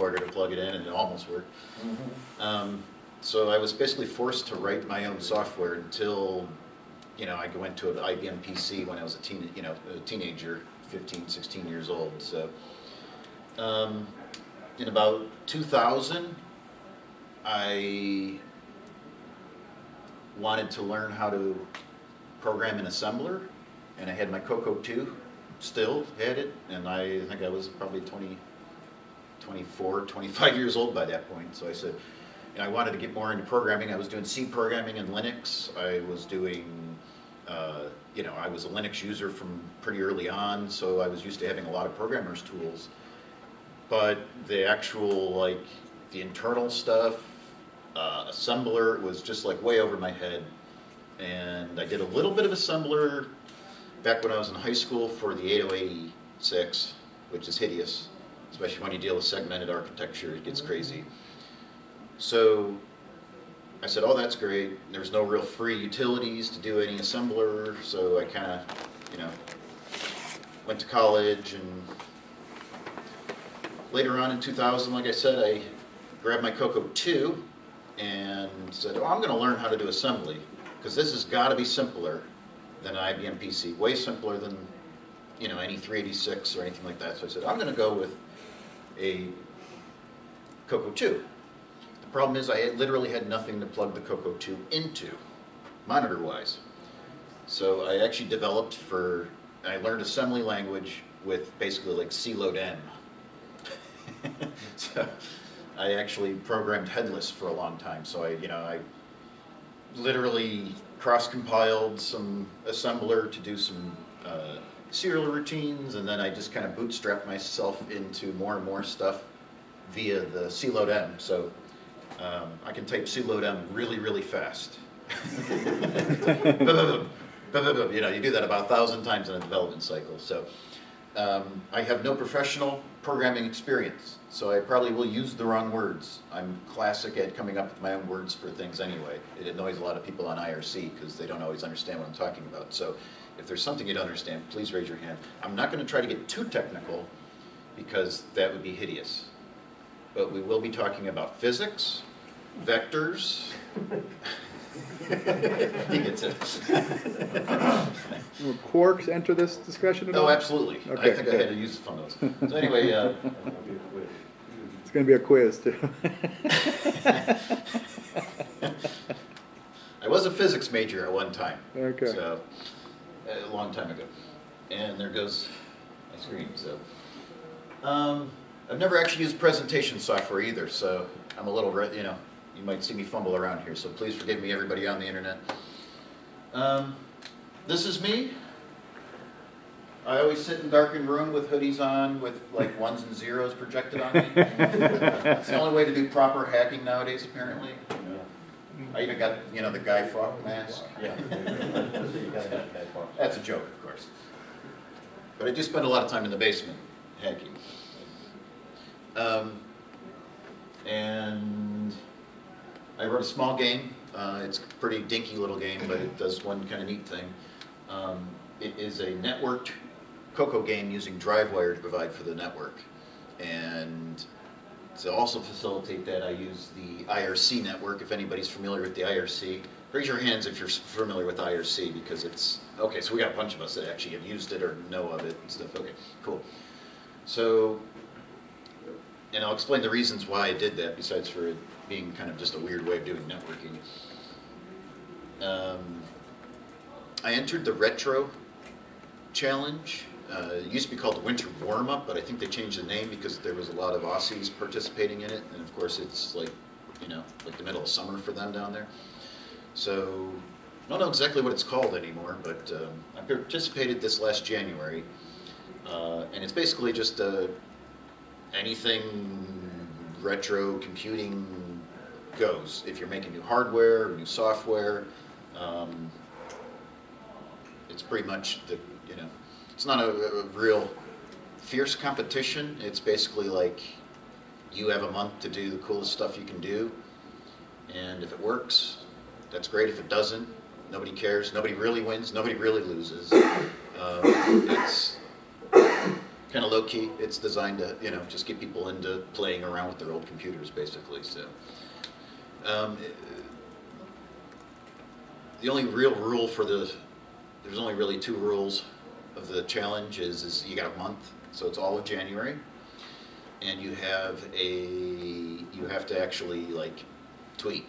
order to plug it in, and it almost worked. So I was basically forced to write my own software until, you know, I went to an IBM PC when I was a teenager, 15, 16 years old. So in about 2000, I wanted to learn how to program in assembler, and I had my Coco 2, still had it, and I think I was probably 24, 25 years old by that point. So I said, you know, I wanted to get more into programming. I was doing C programming in Linux. I was doing, you know, I was a Linux user from pretty early on, so I was used to having a lot of programmers' tools. But the actual, like, the internal stuff, assembler was just like way over my head. And I did a little bit of assembler back when I was in high school for the 8086, which is hideous, especially when you deal with segmented architecture, it gets crazy. So I said, oh, that's great. There's no real free utilities to do any assembler, so I kind of, you know, went to college, and later on in 2000, like I said, I grabbed my Coco 2 and said, oh, I'm going to learn how to do assembly, because this has got to be simpler than an IBM PC, way simpler than, you know, any 386 or anything like that. So I said, I'm going to go with a Coco 2. The problem is I literally had nothing to plug the Coco 2 into, monitor-wise. So I actually I learned assembly language with basically like C load M. So I actually programmed headless for a long time. So I literally cross-compiled some assembler to do some serial routines, and then I just kind of bootstrapped myself into more and more stuff via the C load M. So I can type C load M really, really fast. You know, you do that about 1,000 times in a development cycle. So I have no professional programming experience, so I probably will use the wrong words. I'm classic at coming up with my own words for things anyway. It annoys a lot of people on IRC because they don't always understand what I'm talking about. So if there's something you don't understand, please raise your hand. I'm not going to try to get too technical because that would be hideous. But we will be talking about physics, vectors. He gets it. Will quarks enter this discussion at all? Oh, absolutely. Okay, I think I had to use some of those. So anyway, it's going to be a quiz too. I was a physics major at one time. Okay. So a long time ago. And there goes my screen. So I've never actually used presentation software either. So I'm a little, you know, you might see me fumble around here. So please forgive me, everybody on the internet. This is me. I always sit in darkened room with hoodies on with like ones and zeros projected on me. It's the only way to do proper hacking nowadays, apparently. I even got, you know, the Guy Fawkes mask. Yeah. That's a joke, of course. But I do spend a lot of time in the basement hacking. And I wrote a small game. It's a pretty dinky little game, but it does one kind of neat thing. It is a networked Coco game using DriveWire to provide for the network. And to also facilitate that, I use the IRC network, if anybody's familiar with the IRC. Raise your hands if you're familiar with IRC, because it's, okay, so we got a bunch of us that actually have used it or know of it and stuff. Okay, cool. So, and I'll explain the reasons why I did that, besides for it being kind of just a weird way of doing networking. I entered the Retro Challenge. It used to be called the Winter Warm-Up, but I think they changed the name because there was a lot of Aussies participating in it, and of course it's like, you know, like the middle of summer for them down there. So I don't know exactly what it's called anymore, but I participated this last January, and it's basically just anything retro computing goes. If you're making new hardware, new software, it's pretty much the, you know, it's not a real fierce competition. It's basically like you have a month to do the coolest stuff you can do, and if it works, that's great. If it doesn't, nobody cares. Nobody really wins. Nobody really loses. It's kind of low-key. It's designed to, you know, just get people into playing around with their old computers, basically. So, the only real rule for there's only really 2 rules of the challenge is you got a month, so it's all of January, and you have to actually like tweet.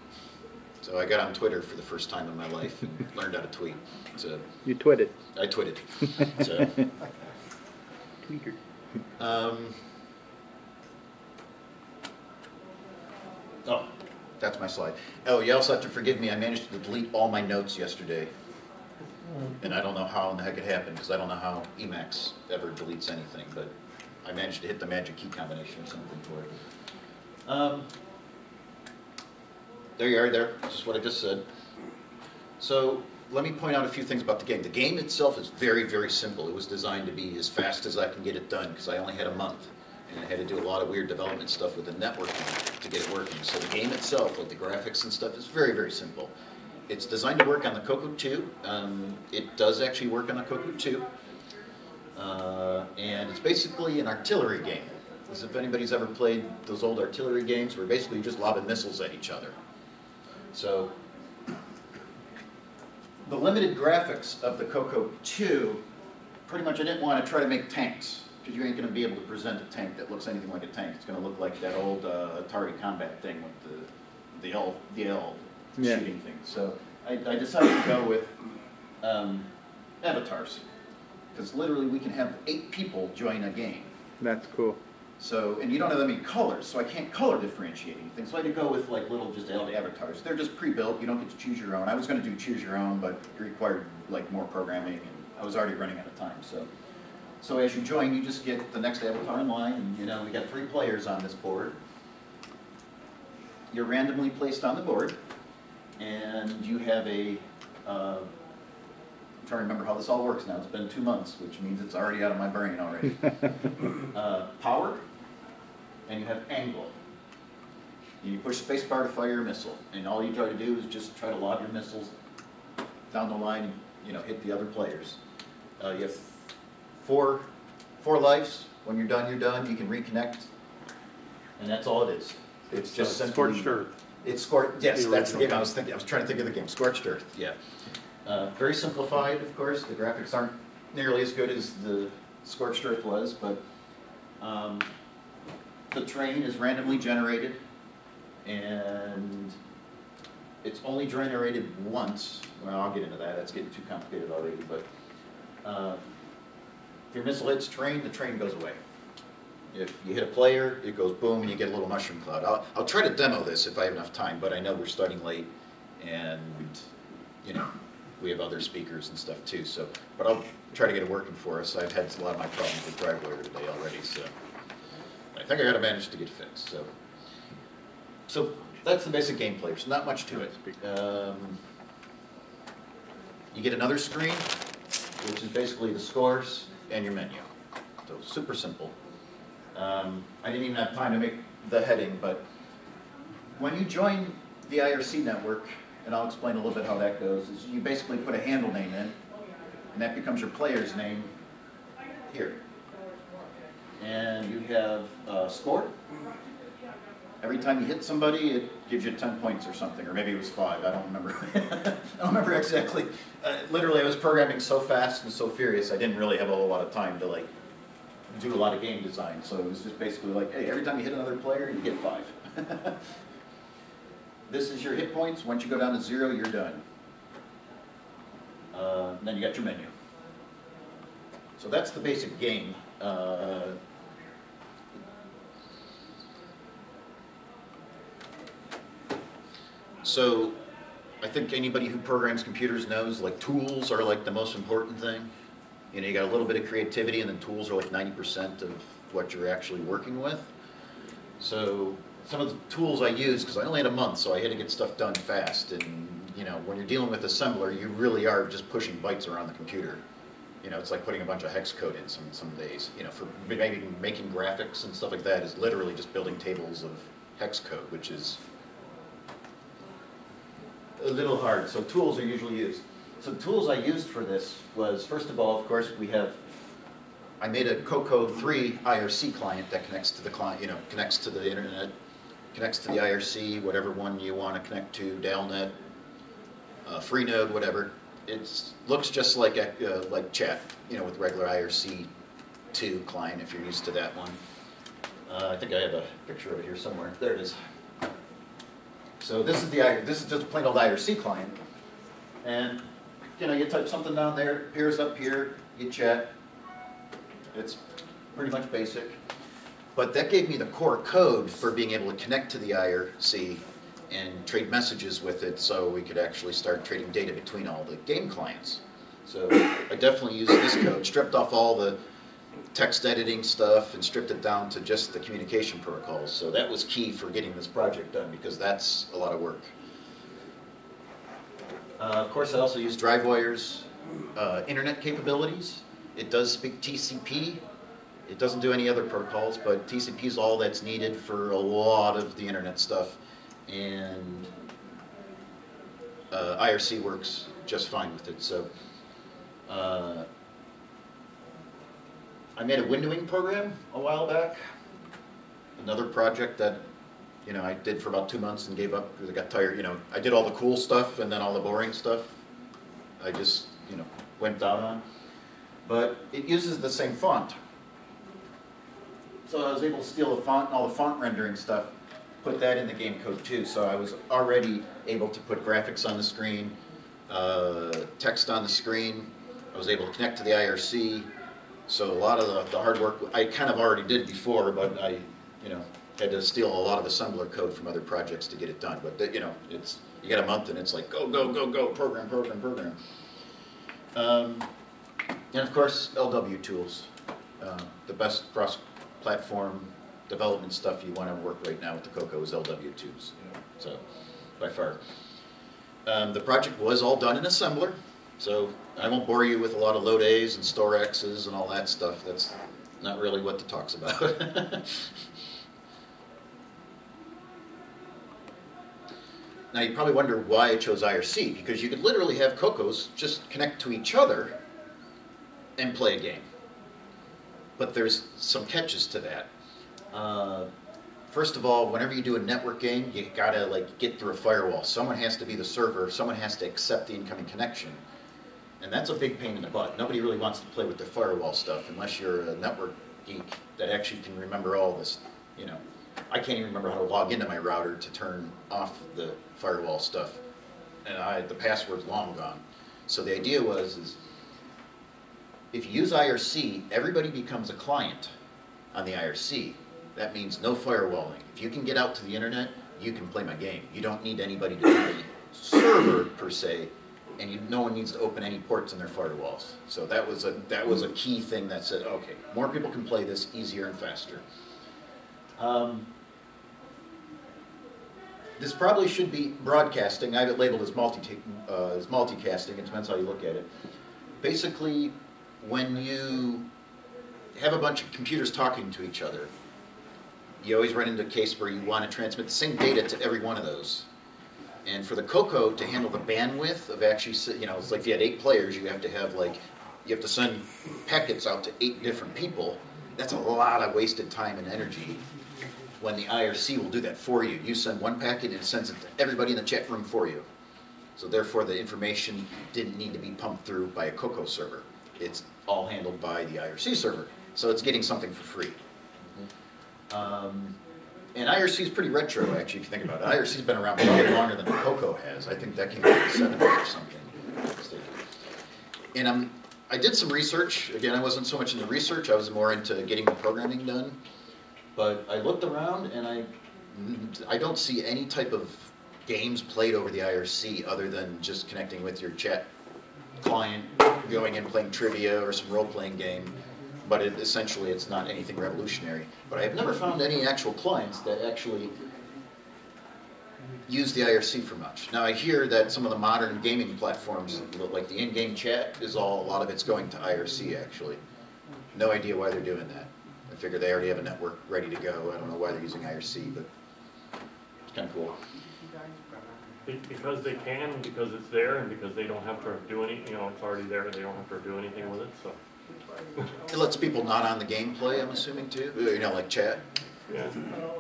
So I got on Twitter for the first time in my life and learned how to tweet. So You twitted. I twitted. So. Tweeter. Oh, that's my slide. Oh, you also have to forgive me. I managed to delete all my notes yesterday. And I don't know how in the heck it happened, because I don't know how Emacs ever deletes anything, but I managed to hit the magic key combination or something for it. There you are there, just what I just said. So let me point out a few things about the game. The game itself is very, very simple. It was designed to be as fast as I can get it done, because I only had a month. And I had to do a lot of weird development stuff with the networking to get it working. So the game itself, like the graphics and stuff, is very, very simple. It's designed to work on the Coco 2. It does actually work on the Coco 2. And it's basically an artillery game. As if anybody's ever played those old artillery games where basically you're just lobbing missiles at each other. So the limited graphics of the Coco 2, pretty much I didn't want to try to make tanks, because you ain't going to be able to present a tank that looks anything like a tank. It's going to look like that old Atari Combat thing with the L shooting thing. So I decided to go with avatars, because literally we can have 8 people join a game. That's cool. So, and you don't have that many colors, so I can't color differentiate anything. So I had to go with like little just avatars. They're just pre-built. You don't get to choose your own. I was going to do choose your own, but it required like more programming, and I was already running out of time. So as you join, you just get the next avatar in line, and you know we got 3 players on this board. You're randomly placed on the board, and you have a. I'm trying to remember how this all works now. It's been 2 months, which means it's already out of my brain already. Power, and you have angle. And you push spacebar to fire your missile, and all you try to do is just try to lob your missiles down the line and, you know, hit the other players. You have four lives. When you're done, you're done. You can reconnect, and that's all it is. It's just simply Scorched Earth. It's scorched. Yes, that's the game I was thinking. I was trying to think of the game. Scorched Earth. Yeah. Very simplified, of course. The graphics aren't nearly as good as the Scorched Earth was, but the terrain is randomly generated, and it's only generated once. Well, I'll get into that. That's getting too complicated already. But if your missile hits terrain, the terrain goes away. If you hit a player, it goes boom, and you get a little mushroom cloud. I'll try to demo this if I have enough time, but I know we're starting late, and you know we have other speakers and stuff too. So, but I'll try to get it working for us. I've had a lot of my problems with DriveWire today already, so I think I got to manage to get fixed. So that's the basic gameplay. There's not much to it. You get another screen, which is basically the scores and your menu. So super simple. I didn't even have time to make the heading, but when you join the IRC network, and I'll explain a little bit how that goes, is you basically put a handle name in, and that becomes your player's name here. And you have a score. Every time you hit somebody, it gives you 10 points or something, or maybe it was 5, I don't remember. I don't remember exactly. Literally, I was programming so fast and so furious, I didn't really have a whole lot of time to like do a lot of game design. So it was just basically like, hey, every time you hit another player, you get 5. This is your hit points. Once you go down to 0, you're done. Then you got your menu. So that's the basic game. So I think anybody who programs computers knows like tools are like the most important thing. You know, you got a little bit of creativity, and then tools are like 90% of what you're actually working with. So some of the tools I use, because I only had a month, so I had to get stuff done fast. And you know, when you're dealing with assembler, you really are just pushing bytes around the computer. You know, it's like putting a bunch of hex code in some days. You know, for maybe making graphics and stuff like that is literally just building tables of hex code, which is a little hard. So tools are usually used. So tools I used for this was, first of all, of course, we have I made a Coco 3 IRC client that connects to the client, connects to the internet, connects to the IRC, whatever one you want to connect to, Dalnet, Freenode, whatever. It looks just like chat, with regular IRC2 client if you're used to that one. I think I have a picture of it here somewhere. There it is. So this is just a plain old IRC client, and you type something down there, it appears up here, you chat. It's pretty much basic, but that gave me the core code for being able to connect to the IRC and trade messages with it, so we could actually start trading data between all the game clients. So I definitely used this code, stripped off all the text editing stuff and stripped it down to just the communication protocols. So that was key for getting this project done, because that's a lot of work. Of course, I also use DriveWire's internet capabilities. It does speak TCP. It doesn't do any other protocols, but TCP is all that's needed for a lot of the internet stuff. And IRC works just fine with it. So I made a windowing program a while back. Another project that I did for about 2 months and gave up because I got tired. I did all the cool stuff, and then all the boring stuff I just went down on. But it uses the same font. So I was able to steal the font and all the font rendering stuff, put that in the game code too. So I was already able to put graphics on the screen, text on the screen. I was able to connect to the IRC. So a lot of the hard work I kind of already did before, but I, had to steal a lot of assembler code from other projects to get it done. But it's you get a month and it's like go go go go, program program program. And of course LW tools, the best cross-platform development stuff you want to work right now with the Coco is LW2s. So by far, the project was all done in assembler. So I won't bore you with a lot of load A's and store X's and all that stuff. That's not really what the talk's about. Now you probably wonder why I chose IRC, because you could literally have Cocos just connect to each other and play a game. But there's some catches to that. First of all, whenever you do a network game, you gotta get through a firewall. Someone has to be the server, someone has to accept the incoming connection. And that's a big pain in the butt. Nobody really wants to play with the firewall stuff unless you're a network geek that actually can remember all this. I can't even remember how to log into my router to turn off the firewall stuff. And the password's long gone. So the idea is if you use IRC, everybody becomes a client on the IRC. That means no firewalling. If you can get out to the internet, you can play my game. You don't need anybody to be a server per se. And no one needs to open any ports in their firewalls. So that was a key thing that said, okay, more people can play this easier and faster. This probably should be broadcasting. I have it labeled as multicasting. It depends how you look at it. Basically, when you have a bunch of computers talking to each other, you always run into a case where you want to transmit the same data to every one of those. And for the Coco to handle the bandwidth of actually, it's like if you had 8 players, you have to send packets out to 8 different people. That's a lot of wasted time and energy when the IRC will do that for you. You send one packet and it sends it to everybody in the chat room for you. So therefore the information didn't need to be pumped through by a Coco server. It's all handled by the IRC server. So it's getting something for free. And IRC is pretty retro, actually, if you think about it. IRC's been around probably longer than the Coco has. I think that came out in the 70s or something. And I did some research. Again, I wasn't so much into research. I was more into getting the programming done. But I looked around, and I don't see any type of games played over the IRC other than just connecting with your chat client, going and playing trivia or some role-playing game. But essentially, it's not anything revolutionary. But I have never found any actual clients that actually use the IRC for much. Now, I hear that some of the modern gaming platforms, like the in-game chat, a lot of it's going to IRC, actually. No idea why they're doing that. I figure they already have a network ready to go. I don't know why they're using IRC, but it's kind of cool. Because they can, because it's there, and because they don't have to do anything, it's already there, they don't have to do anything with it, so. It lets people not on the game play, I'm assuming too, you know, like chat. Yeah.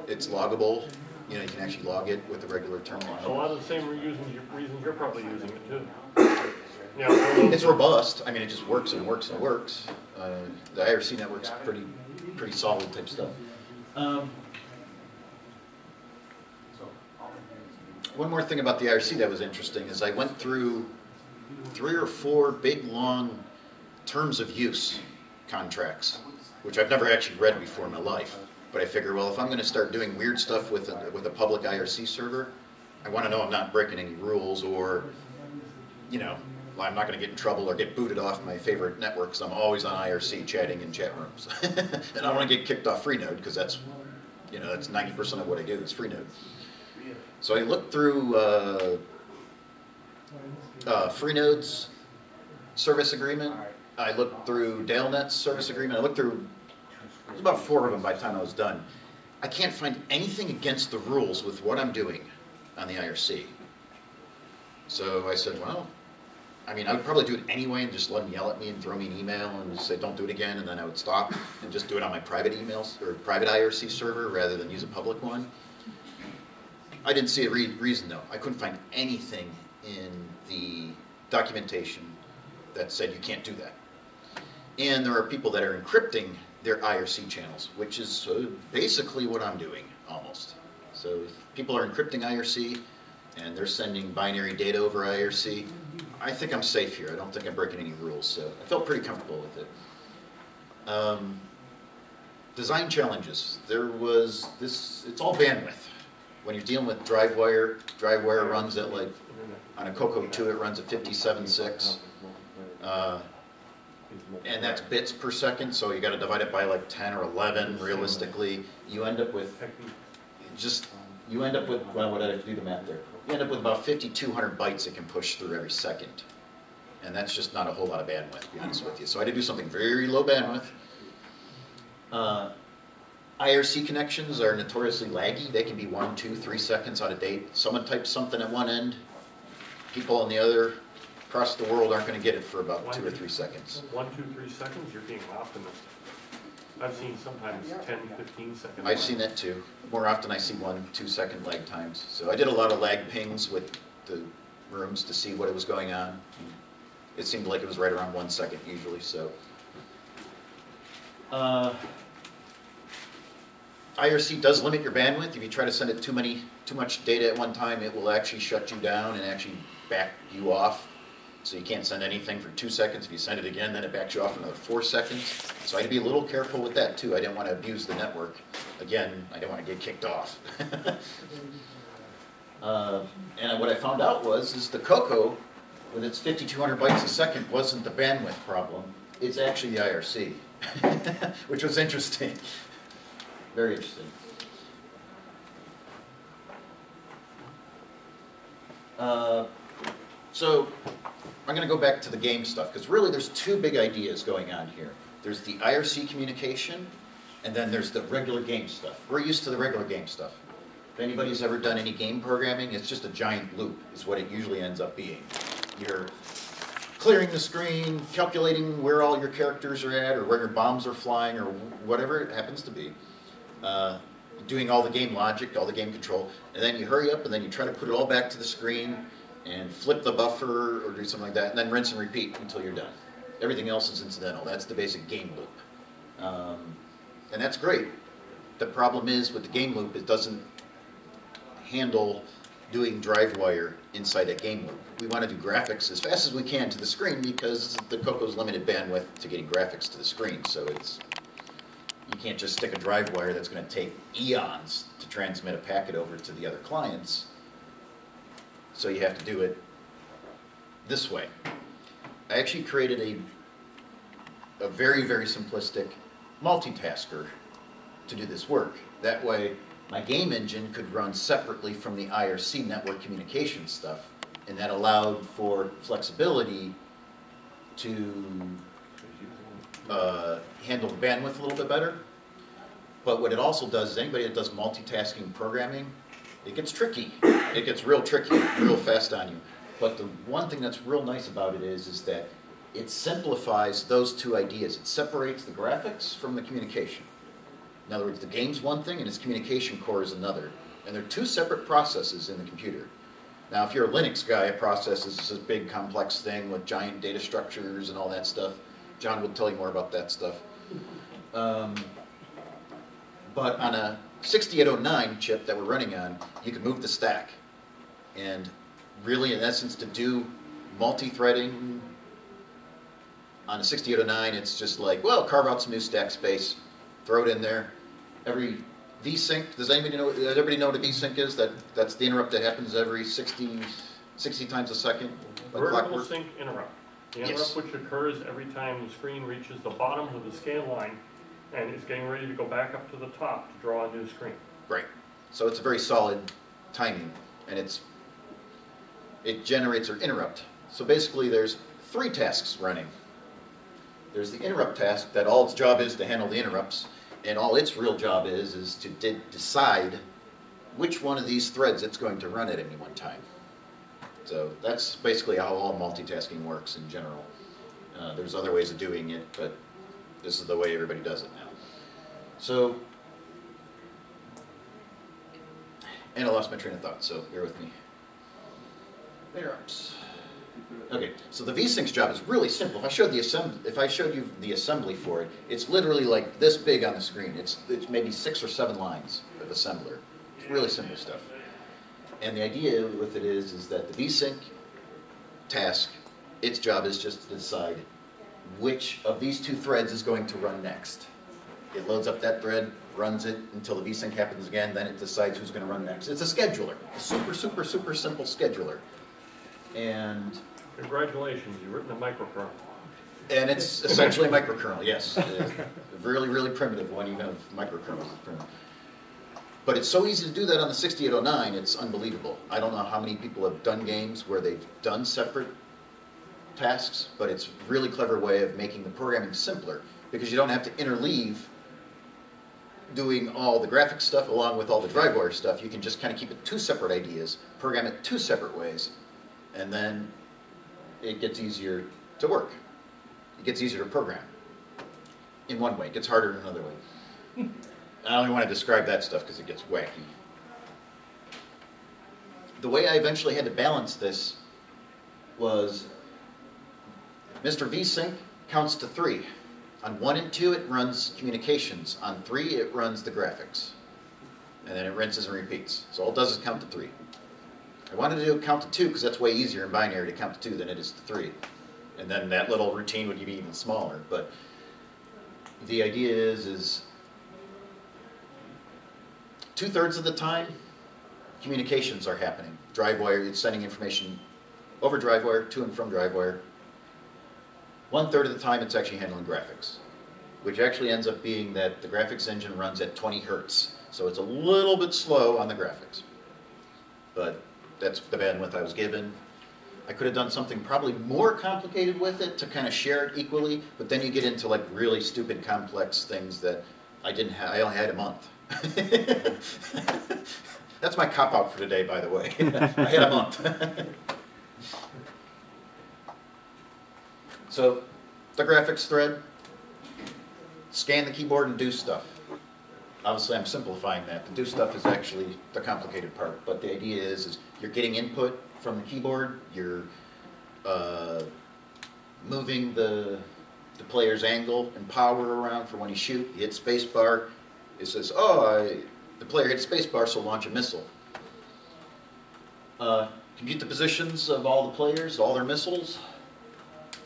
It's loggable, you know, you can actually log it with the regular terminal. A lot of the same reasons you're probably using it too. Yeah, it's robust. I mean, it just works and works and works. The IRC network's pretty solid type stuff. One more thing about the IRC that was interesting is I went through 3 or 4 big, long terms of use contracts, which I've never actually read before in my life. But I figure, well, if I'm going to start doing weird stuff with a public IRC server, I want to know I'm not breaking any rules, or, you know, I'm not going to get in trouble or get booted off my favorite network because I'm always on IRC chatting in chat rooms. And I don't want to get kicked off Freenode because that's, you know, that's 90% of what I do is Freenode. So I looked through Freenode's service agreement. I looked through Dalnet's service agreement. I looked through, there's about 4 of them by the time I was done. I can't find anything against the rules with what I'm doing on the IRC. So I said, well, I mean, I would probably do it anyway and just let them yell at me and throw me an email and just say, don't do it again, and then I would stop and just do it on my private emails or private IRC server rather than use a public one. I didn't see a reason though. I couldn't find anything in the documentation that said you can't do that. And there are people that are encrypting their IRC channels, which is basically what I'm doing, almost. So if people are encrypting IRC and they're sending binary data over IRC, I think I'm safe here. I don't think I'm breaking any rules, so I felt pretty comfortable with it. Design challenges. There was this, it's all bandwidth. When you're dealing with drive wire runs at like, on a Coco 2 it runs at 57.6. And that's bits per second, so you got to divide it by like 10 or 11 realistically. You end up with well, what did I do the math there? You end up with about 5,200 bytes it can push through every second. And that's just not a whole lot of bandwidth, to be honest with you. So I had to do something very low bandwidth. IRC connections are notoriously laggy. They can be 1, 2, 3 seconds out of date. Someone types something at one end, people on the other across the world aren't going to get it for about 2 or 3 seconds. 1, 2, 3 seconds, you're being optimistic. I've seen sometimes 10, 15 seconds. I've seen that too. More often I see 1, 2 second lag times. So I did a lot of lag pings with the rooms to see what was going on. It seemed like it was right around 1 second usually. So IRC does limit your bandwidth. If you try to send it too much data at one time, it will actually shut you down and actually back you off. So you can't send anything for 2 seconds. If you send it again, then it backs you off another 4 seconds. So I had to be a little careful with that too. I didn't want to abuse the network. Again, I didn't want to get kicked off. And what I found out is the Coco, with its 5,200 bytes a second, wasn't the bandwidth problem. It's actually the IRC, which was interesting. Very interesting. So I'm going to go back to the game stuff, because really there's 2 big ideas going on here. There's the IRC communication, and then there's the regular game stuff. We're used to the regular game stuff. If anybody's ever done any game programming, it's just a giant loop, is what it usually ends up being. You're clearing the screen, calculating where all your characters are at, or where your bombs are flying, or whatever it happens to be. Doing all the game logic, all the game control, and then you hurry up and then you try to put it all back to the screen and flip the buffer or do something like that, and then rinse and repeat until you're done. Everything else is incidental. That's the basic game loop. And that's great. The problem is with the game loop, it doesn't handle doing drive wire inside that game loop. We want to do graphics as fast as we can to the screen because the Coco's limited bandwidth to getting graphics to the screen. So you can't just stick a drive wire that's going to take eons to transmit a packet over to the other clients. So you have to do it this way. I actually created a very, very simplistic multitasker to do this work. That way, my game engine could run separately from the IRC network communication stuff, and that allowed for flexibility to handle bandwidth a little bit better. But what it also does is anybody that does multitasking programming, it gets tricky. It gets real tricky, real fast on you. But the one thing that's real nice about it is that it simplifies those two ideas. It separates the graphics from the communication. In other words, the game's one thing and its communication core is another. And they're two separate processes in the computer. Now, if you're a Linux guy, a process is this big complex thing with giant data structures and all that stuff. John will tell you more about that stuff. But on a 6809 chip that we're running on, you can move the stack. And really, in essence, to do multi-threading on a 6809, it's just like, well, carve out some new stack space, throw it in there. Every VSync, does everybody know what a VSync is? That's the interrupt that happens every 60 times a second? Like Vertical clockwork? sync interrupt. The interrupt Yes. which occurs every time the screen reaches the bottom of the scale line and is getting ready to go back up to the top to draw a new screen. Right. So it's a very solid timing, and it generates an interrupt. So basically there's three tasks running. There's the interrupt task that all its job is to handle the interrupts, and all its real job is to decide which one of these threads it's going to run at any one time. So that's basically how all multitasking works in general. There's other ways of doing it, but this is the way everybody does it now. So, and I lost my train of thought, so bear with me. Interrupts. Okay, so the VSync's job is really simple. If I showed you the assembly for it, it's literally like this big on the screen. It's maybe 6 or 7 lines of assembler. It's really simple stuff. And the idea with it is that the VSync task, its job is just to decide which of these two threads is going to run next. It loads up that thread, runs it until the VSync happens again, then it decides who's going to run next. It's a scheduler, a super, super, super simple scheduler. And Congratulations, you've written a microkernel. And it's essentially a microkernel, yes. A really, really primitive one, even of microkernels is primitive. But it's so easy to do that on the 6809, it's unbelievable. I don't know how many people have done games where they've done separate tasks, but it's a really clever way of making the programming simpler, because you don't have to interleave doing all the graphics stuff along with all the drive wire stuff. You can just kind of keep it two separate ideas, program it two separate ways, and then it gets easier to work. It gets easier to program in one way. It gets harder in another way. I only want to describe that stuff because it gets wacky. The way I eventually had to balance this was Mr. VSync counts to 3. On 1 and 2 it runs communications. On 3 it runs the graphics. And then it rinses and repeats. So all it does is count to 3. I wanted to do a count to 2 because that's way easier in binary to count to 2 than it is to 3. And then that little routine would be even smaller. But the idea is 2/3 of the time, communications are happening. Drive wire, it's sending information over drive wire, to and from drive wire. 1/3 of the time, it's actually handling graphics, which actually ends up being that the graphics engine runs at 20 hertz. So it's a little bit slow on the graphics. But that's the bandwidth I was given. I could have done something probably more complicated with it to kind of share it equally, but then you get into like really stupid complex things that I didn't have. I only had a month. That's my cop-out for today, by the way. I had a month. So, the graphics thread, scan the keyboard and do stuff. Obviously, I'm simplifying that. The do stuff is actually the complicated part, but the idea is you're getting input from the keyboard, you're moving the player's angle and power around for when you shoot. You hit spacebar. It says, the player hit spacebar, so launch a missile. Compute the positions of all the players, all their missiles.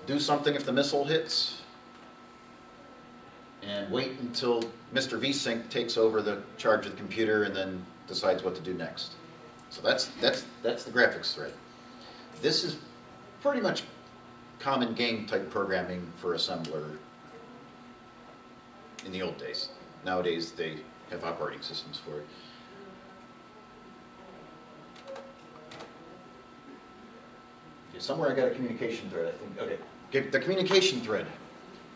Do something if the missile hits. And wait until Mr. VSync takes over the charge of the computer and then decides what to do next. So that's the graphics thread. This is pretty much common game type programming for assembler in the old days. Nowadays, they have operating systems for it. Okay, somewhere I got a communication thread, I think. Okay, the communication thread.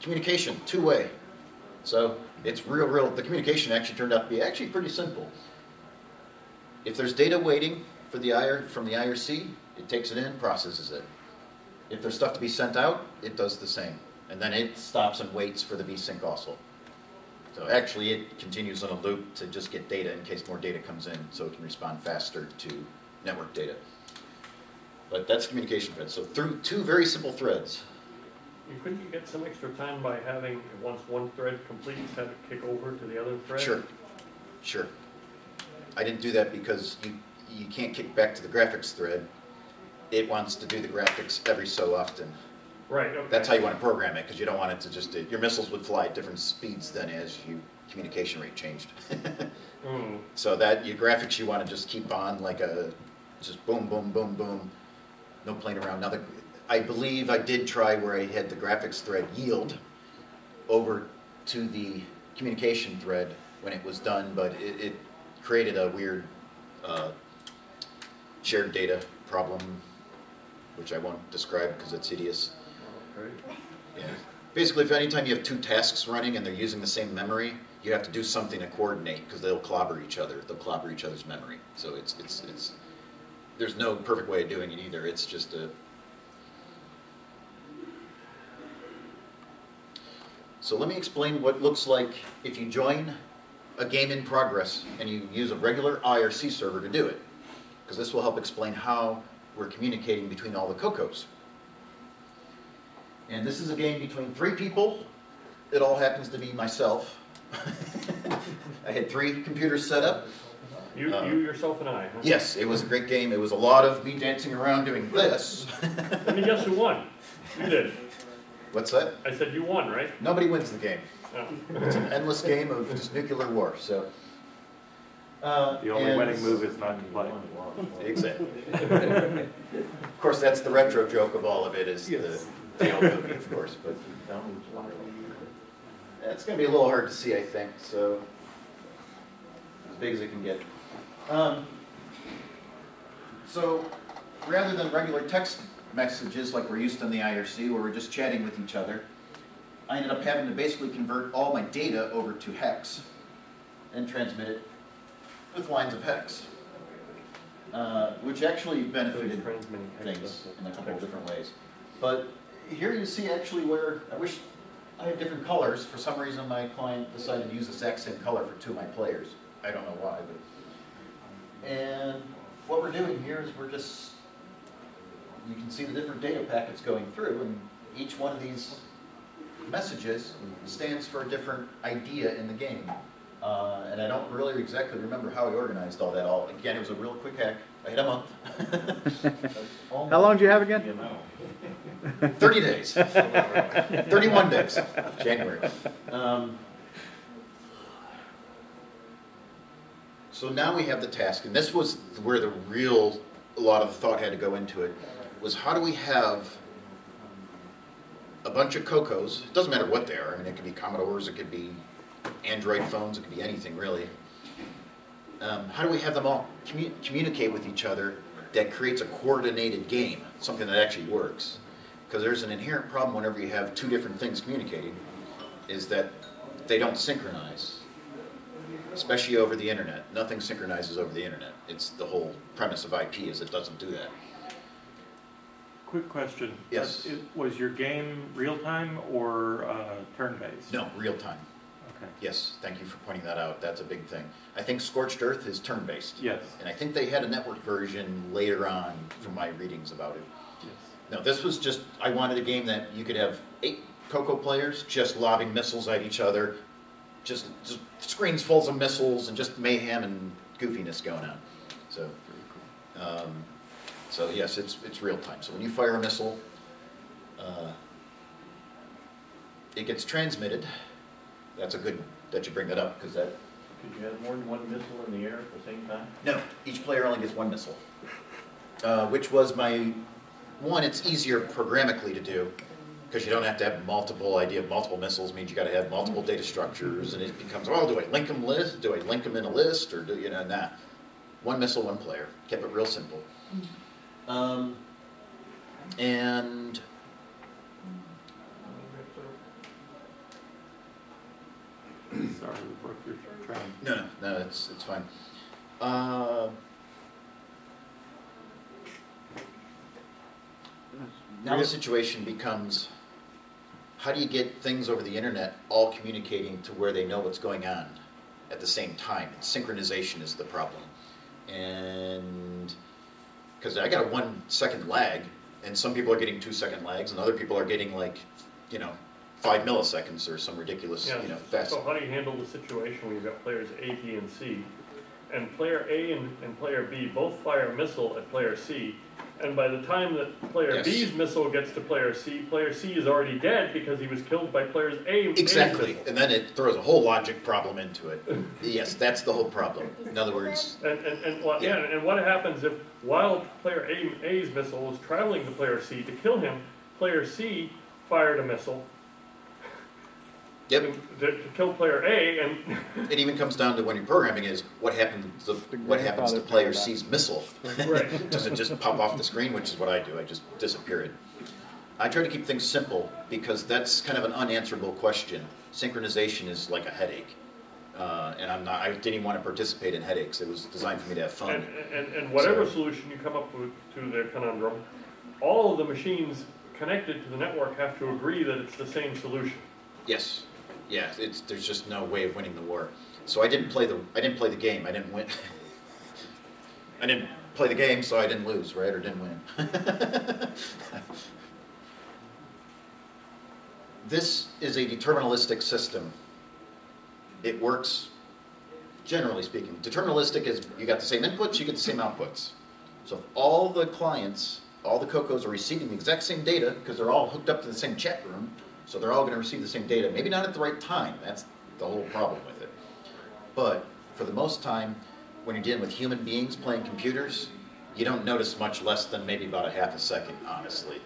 Communication, two-way. So it's real, the communication actually turned out to be actually pretty simple. If there's data waiting for from the IRC, it takes it in, processes it. If there's stuff to be sent out, it does the same. And then it stops and waits for the vsync also. So actually it continues on a loop to just get data in case more data comes in, so it can respond faster to network data. But that's communication threads. So through two very simple threads. Couldn't you get some extra time by having, once one thread completes, have it kick over to the other thread? Sure, sure. I didn't do that because you can't kick back to the graphics thread. It wants to do the graphics every so often. Right, okay. That's how you want to program it, because you don't want it to just, your missiles would fly at different speeds than as your communication rate changed. So that your graphics you want to just keep on like a, just boom, boom, boom, boom, no playing around. Now, I believe I did try where I had the graphics thread yield over to the communication thread when it was done, but it created a weird shared data problem, which I won't describe because it's hideous. Yeah. Basically, if anytime you have two tasks running and they're using the same memory, you have to do something to coordinate because they'll clobber each other. They'll clobber each other's memory. So there's no perfect way of doing it either. It's just a. So let me explain what it looks like if you join a game in progress and you use a regular IRC server to do it, because this will help explain how we're communicating between all the COCOs. And this is a game between 3 people. It all happens to be myself. I had 3 computers set up. You yourself, and I, huh? Yes, it was a great game. It was a lot of me dancing around doing this. Let me guess who won. You did. What's that? I said you won, right? Nobody wins the game. Oh. It's an endless game of just nuclear war. So. The only winning move is not to play. Exactly. Of course, that's the retro joke of all of it, is the tail movie, of course. But it's going to be a little hard to see, I think. So as big as it can get. So rather than regular text messages like we're used to in the IRC, where we're just chatting with each other, I ended up having to basically convert all my data over to hex and transmit it with lines of hex, which actually benefited things in a couple of different ways. But here you see actually where I wish I had different colors. For some reason my client decided to use the exact same color for 2 of my players. I don't know why. But. And what we're doing here is we're just, you can see the different data packets going through, and each one of these messages stands for a different idea in the game. And I don't really exactly remember how I organized all that. Again, it was a real quick hack. I had a month. How long did you have again? 30 days. 31 days. January. So now we have the task, and this was where a lot of the thought had to go into it, was how do we have a bunch of COCOs, it doesn't matter what they are, I mean it could be Commodores, it could be Android phones, it could be anything really. How do we have them all communicate with each other that creates a coordinated game, something that actually works? Because there's an inherent problem whenever you have 2 different things communicating, is that they don't synchronize, especially over the internet. Nothing synchronizes over the internet. It's the whole premise of IP is it doesn't do that. Quick question. Yes. Was your game real-time or turn-based? No, real-time. Okay. Yes, thank you for pointing that out. That's a big thing. I think Scorched Earth is turn-based. Yes. And I think they had a network version later on from my readings about it. Yes. No, this was just, I wanted a game that you could have 8 COCO players just lobbing missiles at each other, just screens full of missiles and just mayhem and goofiness going on. So, so yes, it's real time. So when you fire a missile, it gets transmitted. That's a good that you bring that up, because that. Could you have more than 1 missile in the air at the same time? No, each player only gets 1 missile, which was my one. It's easier programmatically to do, because you don't have to have multiple missiles means you got to have multiple data structures, and it becomes, oh, do I link them list? Do I link them in a list, or do nah? 1 missile, 1 player. Kept it real simple. And Sorry, we broke your train. no, it's fine. Now the situation becomes, how do you get things over the internet all communicating to where they know what's going on at the same time? And synchronization is the problem. And because I got a 1 second lag, and some people are getting 2 second lags, and other people are getting like, 5 milliseconds or some ridiculous, fast. So how do you handle the situation when you've got players A, B, and C, and player A and player B both fire a missile at player C, and by the time that player B's missile gets to player C is already dead because he was killed by players A. Exactly, and then it throws a whole logic problem into it. Yes, that's the whole problem. In other words, and what happens if while player A's missile was traveling to player C to kill him, player C fired a missile. Yep. To kill player A, and it even comes down to when you're programming is what happens to player C's missile. Right. Does it just pop off the screen, which is what I do. I just disappear it. I try to keep things simple because that's kind of an unanswerable question. Synchronization is like a headache. And I didn't even want to participate in headaches. It was designed for me to have fun. And whatever solution you come up with to the conundrum, all of the machines connected to the network have to agree that it's the same solution. Yes. Yeah, there's just no way of winning the war. So I didn't play the game. I didn't win. I didn't play the game, so I didn't lose, right? Or didn't win. This is a deterministic system. It works, generally speaking. Deterministic is you got the same inputs, you get the same outputs. So if all the clients, all the COCOs are receiving the exact same data because they're all hooked up to the same chat room, so they're all going to receive the same data. Maybe not at the right time. That's the whole problem with it. But for the most time, when you're dealing with human beings playing computers, you don't notice much less than maybe about a half a second, honestly.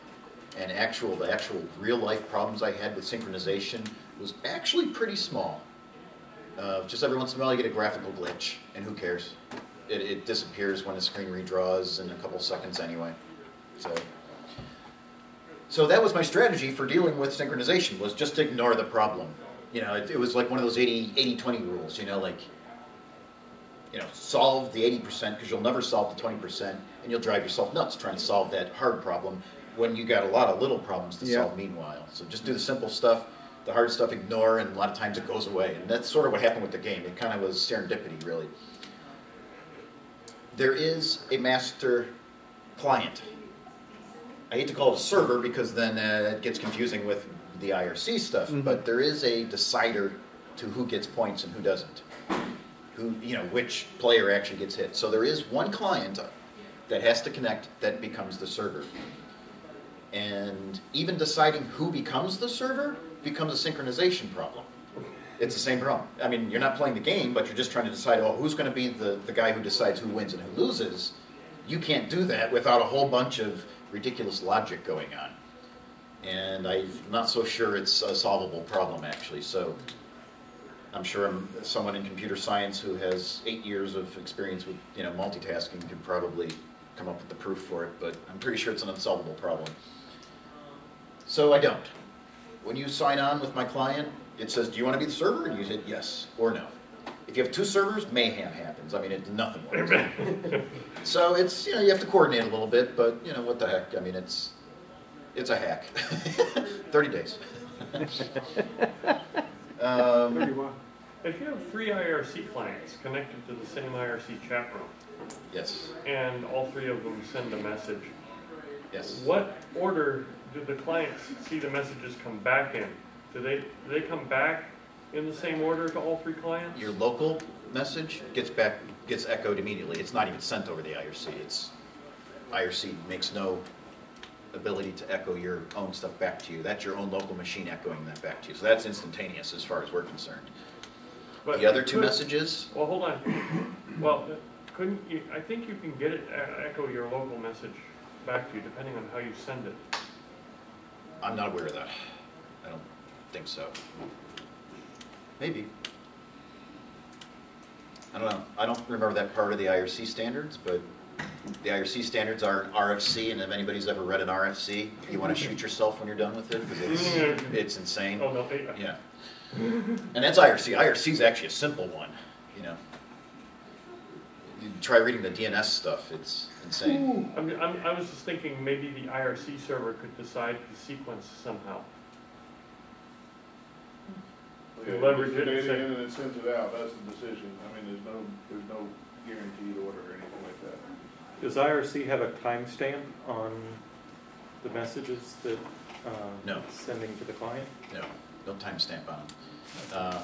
And the actual real-life problems I had with synchronization was actually pretty small. Just every once in a while you get a graphical glitch, and who cares? It disappears when the screen redraws in a couple seconds anyway. So that was my strategy for dealing with synchronization, was just to ignore the problem. It was like one of those 80-20 rules, solve the 80% because you'll never solve the 20%, and you'll drive yourself nuts trying to solve that hard problem when you got a lot of little problems to solve meanwhile. So just do the simple stuff, the hard stuff ignore, and a lot of times it goes away. And that's sort of what happened with the game. It kind of was serendipity, really. There is a master client. I hate to call it a server because then it gets confusing with the IRC stuff, but there is a decider to who gets points and who doesn't. Which player actually gets hit. So there is one client that has to connect that becomes the server. And even deciding who becomes the server becomes a synchronization problem. It's the same problem. I mean, you're not playing the game, but you're just trying to decide, who's going to be the guy who decides who wins and who loses. You can't do that without a whole bunch of ridiculous logic going on. And I'm not so sure it's a solvable problem, actually. So I'm sure someone in computer science who has 8 years of experience with multitasking could probably come up with the proof for it, but I'm pretty sure it's an unsolvable problem. So I don't. When you sign on with my client, it says, do you want to be the server? And you hit yes or no. If you have 2 servers, mayhem happens. I mean, nothing works. So it's, you have to coordinate a little bit, but, what the heck? I mean, it's a hack. 30 days. 31. If you have 3 IRC clients connected to the same IRC chat room, Yes. and all 3 of them send a message, Yes. what order do the clients see the messages come back in? Do they come back in the same order to all 3 clients? Your local message gets echoed immediately. It's not even sent over the IRC. IRC makes no ability to echo your own stuff back to you. That's your own local machine echoing that back to you. So that's instantaneous as far as we're concerned. But the other 2 messages? Well, hold on. Well, couldn't you? I think you can get it echo your local message back to you depending on how you send it. I'm not aware of that. I don't think so. Maybe. I don't know. I don't remember that part of the IRC standards, but the IRC standards are RFC, and if anybody's ever read an RFC, you want to shoot yourself when you're done with it, because it's insane. Oh, no. Yeah. And that's IRC. IRC is actually a simple one, You try reading the DNS stuff, it's insane. I was just thinking maybe the IRC server could decide the sequence somehow. Yeah, it leverage puts the it and data say- in and it sends it out, that's the decision. I mean, there's no guaranteed order or anything like that. Does IRC have a timestamp on the messages that No. it's sending to the client? No timestamp on them.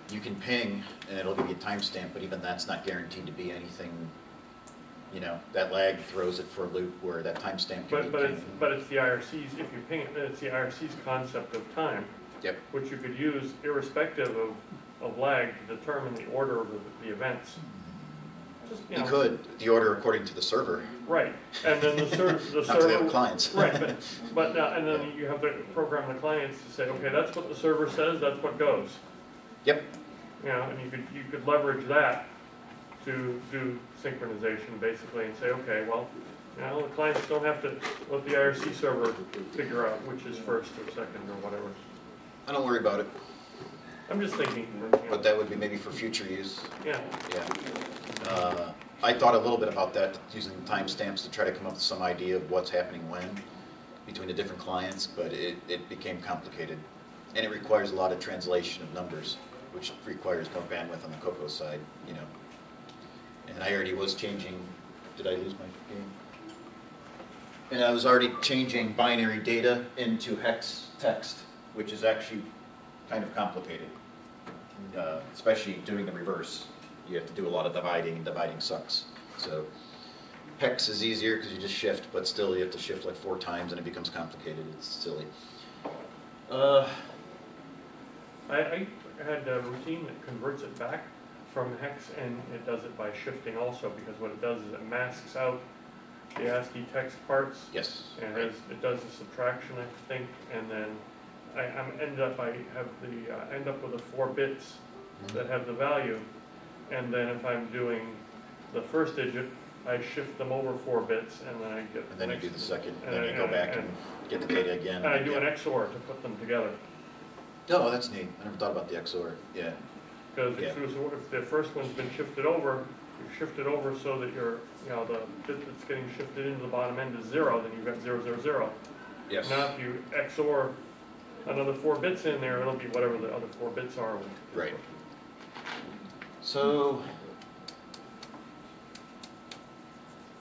You can ping and it'll give you a timestamp, but even that's not guaranteed to be anything. You know, that lag throws it for a loop where that timestamp can be pinged. But it's the IRC's, if you ping it, it's the IRC's concept of time. Yep. Which you could use irrespective of lag to determine the order of the events. Just, You could, the order according to the server. Right, and then the server. Not to the other clients. Right, but and then you have to program the clients to say, okay, that's what the server says, that's what goes. Yep. You know, and you could leverage that to do synchronization basically and say, okay, well, you know, the clients don't have to let the IRC server figure out which is first or second or whatever. I don't worry about it, I'm just thinking. You know, but that would be maybe for future use. yeah. Yeah. I thought a little bit about that, using timestamps to try to come up with some idea of what's happening when between the different clients, but it became complicated. And it requires a lot of translation of numbers, which requires more bandwidth on the Cocoa side, you know. And I already was changing, did I lose my game? And I was already changing binary data into hex text, which is actually kind of complicated, especially doing the reverse. You have to do a lot of dividing, and dividing sucks. So hex is easier because you just shift, but still you have to shift like 4 times and it becomes complicated. It's silly. I had a routine that converts it back from hex, and it does it by shifting also, because what it does is it masks out the ASCII text parts. Yes. And it does the subtraction, I think, and then I end up with the 4 bits that have the value, and then if I'm doing the first digit, I shift them over 4 bits, and then I get. And then you do the second, and then you go back and get the data again. And I do an XOR to put them together. Oh, that's neat. I never thought about the XOR. Yeah. Because if the first one's been shifted over, you shift it over so that the bit that's getting shifted into the bottom end is 0, then you've got 0, 0, 0. Yes. Now if you XOR another 4 bits in there, it'll be whatever the other 4 bits are. Right. So,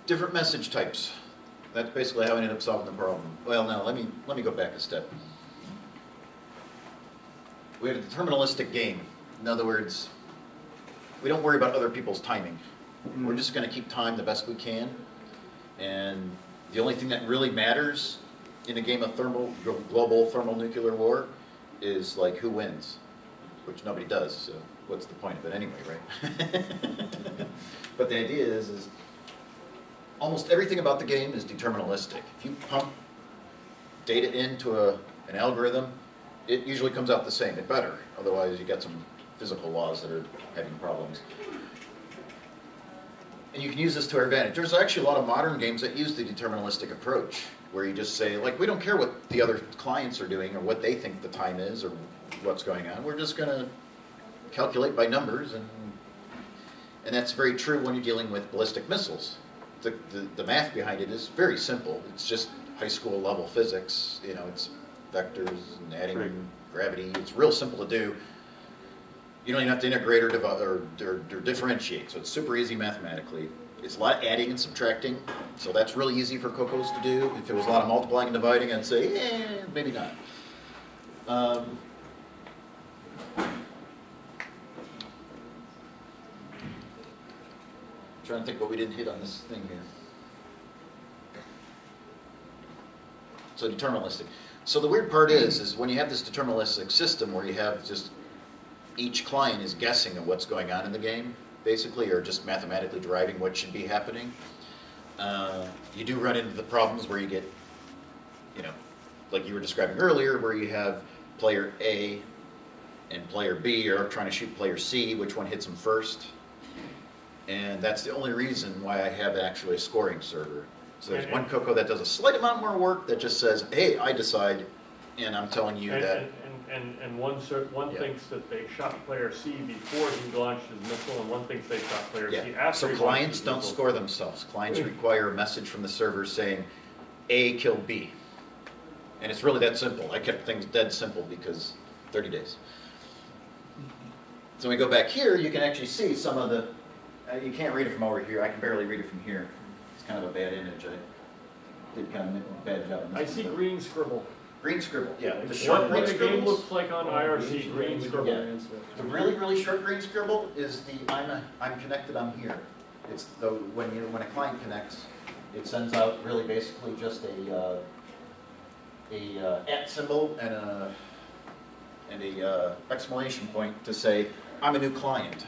different message types. That's basically how I ended up solving the problem. Well, now let me go back a step. We have a deterministic game. In other words, we don't worry about other people's timing. We're just going to keep time the best we can. And the only thing that really matters in a game of global thermonuclear war is like who wins, which nobody does. So what's the point of it anyway, right? But the idea is almost everything about the game is deterministic. If you pump data into an algorithm, it usually comes out the same. It better. Otherwise, you get some physical laws that are having problems. And you can use this to our advantage. There's actually a lot of modern games that use the deterministic approach, where you just say, like, we don't care what the other clients are doing or what they think the time is or what's going on. We're just going to calculate by numbers, and that's very true when you're dealing with ballistic missiles. The math behind it is very simple. It's just high school level physics. You know, it's vectors and adding gravity. It's real simple to do. You don't even have to integrate or differentiate, so it's super easy mathematically. It's a lot of adding and subtracting, so that's really easy for Cocos to do. If it was a lot of multiplying and dividing, I'd say, maybe not. Trying to think what we didn't hit on this thing here. So deterministic. So the weird part is when you have this deterministic system where you have just each client is guessing at what's going on in the game, basically, or just mathematically deriving what should be happening, you do run into the problems where you get, you know, like you were describing earlier, where you have player A and player B are trying to shoot player C, which one hits them first. And that's the only reason why I have actually a scoring server. So there's one Coco that does a slight amount more work that just says, hey, I decide, and I'm telling you that. And and one Yeah. thinks that they shot player C before he launched his missile, and one thinks they shot player C Yeah, after so he launched clients his don't missile. score themselves. Clients require a message from the server saying, A killed B. And it's really that simple. I kept things dead simple because 30 days. So we go back here, you can actually see some of the, you can't read it from over here. I can barely read it from here. It's kind of a bad image. I did kind of a bad job. I see green scribble. Green scribble, yeah. The short What green the game scribbles. looks like on IRC, green scribble. Yeah. The really, really short green scribble is the I'm connected, I'm here. It's the when a client connects, it sends out really basically just a @ symbol and a exclamation point to say I'm a new client.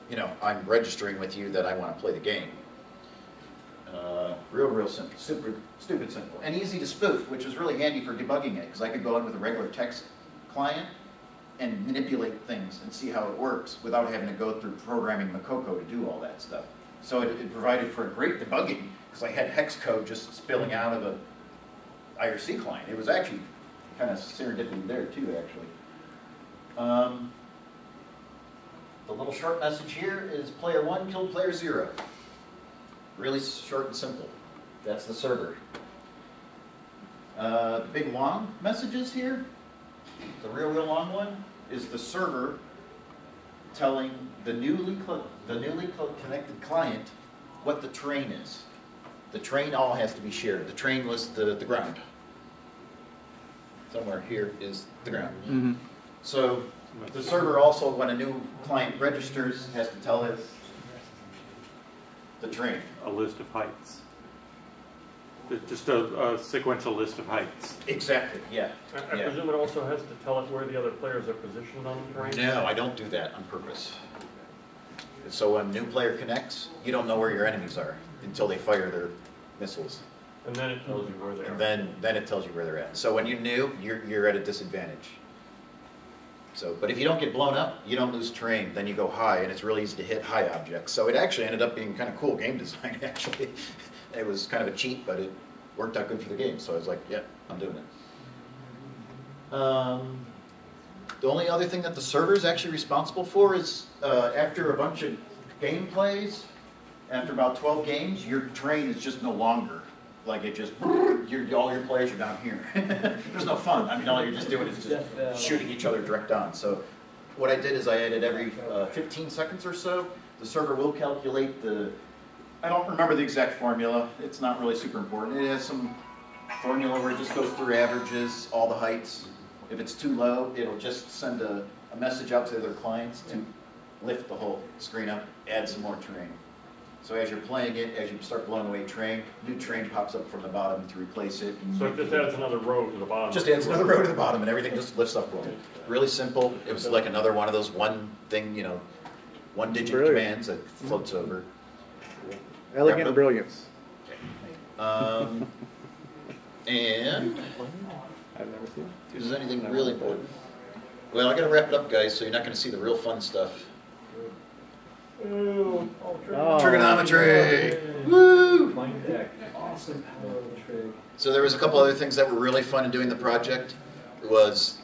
You know, I'm registering with you that I want to play the game. Real simple, super stupid simple, and easy to spoof, which was really handy for debugging it because I could go in with a regular text client and manipulate things and see how it works without having to go through programming Makoko to do all that stuff. So it provided for a great debugging because I had hex code just spilling out of a IRC client. It was actually kind of serendipity there too, actually. The little short message here is player 1 killed player 0. Really short and simple. That's the server. The big long messages here, the real long one, is the server telling the newly connected client what the terrain is. The terrain all has to be shared. The terrain was the ground. Somewhere here is the ground. Mm-hmm. So the server also, when a new client registers, has to tell it the terrain. A list of heights. Just a sequential list of heights. Exactly, yeah. I presume it also has to tell it where the other players are positioned on the terrain? No, I don't do that on purpose. So when a new player connects, you don't know where your enemies are until they fire their missiles. And then it tells you where they are. And then it tells you where they're at. So when you're new, you're at a disadvantage. So, but if you don't get blown up, you don't lose terrain. Then you go high, and it's really easy to hit high objects. So it actually ended up being kind of cool game design, actually. It was kind of a cheat, but it worked out good for the game. So I was like, yeah, I'm doing it. The only other thing that the server is actually responsible for is after a bunch of gameplays, after about 12 games, your terrain is just no longer. Like it just, all your players are down here. There's no fun. I mean, all you're just doing is just shooting each other direct on. So what I did is I added every 15 seconds or so, the server will calculate the, I don't remember the exact formula. It's not really super important. It has some formula where it just goes through averages, all the heights. If it's too low, it'll just send a message out to their clients to lift the whole screen up, add some more terrain. So as you're playing it, as you start blowing away terrain, new terrain pops up from the bottom to replace it. So it just adds another row to the bottom. Just adds another row to the bottom, and everything just lifts up. Really simple. It was like another one of those one thing, you know, one-digit commands that floats over. Elegant brilliance. And I've never seen it. is there anything really important? Well, I got to wrap it up, guys. So you're not going to see the real fun stuff. Ooh, Oh. Trigonometry. Woo! Awesome. So there was a couple other things that were really fun in doing the project. It was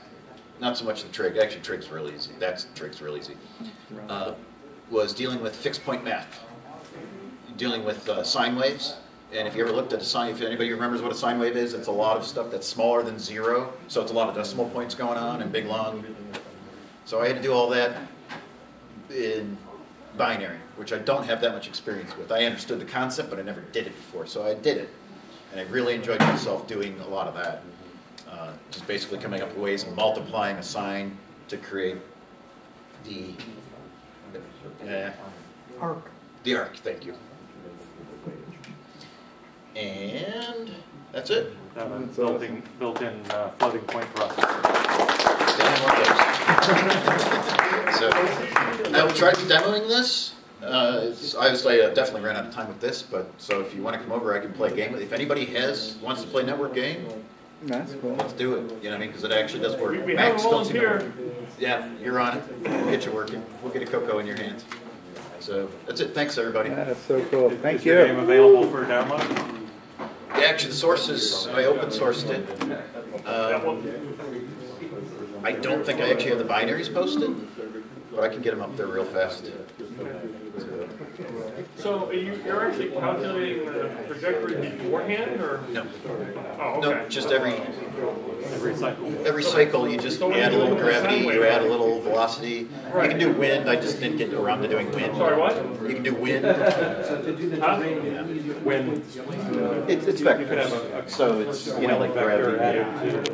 not so much the trig. Actually, trig's really easy. Trig's real easy. Was dealing with fixed point math. Dealing with sine waves. And if you ever looked at a sine, if anybody remembers what a sine wave is, it's a lot of stuff that's smaller than 0. So it's a lot of decimal points going on and big long. So I had to do all that in binary, which I don't have that much experience with. I understood the concept, but I never did it before. So I did it. And I really enjoyed myself doing a lot of that. Just basically coming up with ways of multiplying a sine to create the Arc. The arc, thank you. And that's it. Built-in floating point processor. So I will try to be demoing this. Obviously, I definitely ran out of time with this, but so if you want to come over, I can play a game. If anybody wants to play a network game, That's cool. let's do it. You know what I mean? Because it actually does work. We have a volunteer. Yeah, you're on it. We'll get you working. We'll get a cocoa in your hands. So that's it. Thanks, everybody. That is so cool. Thank Is your game you. available for download? Yeah, actually, the source is, I open sourced it. I don't think I actually have the binaries posted, but I can get them up there real fast. So you're actually calculating the trajectory beforehand, or? No. Oh, No, okay. just every cycle. every cycle you just add a little gravity, you add a little velocity. You can do wind. I just didn't get around to doing wind. Sorry, what? You can do wind. Huh? Yeah. When It's you could have vectors. So it's, you know, like vector gravity. added to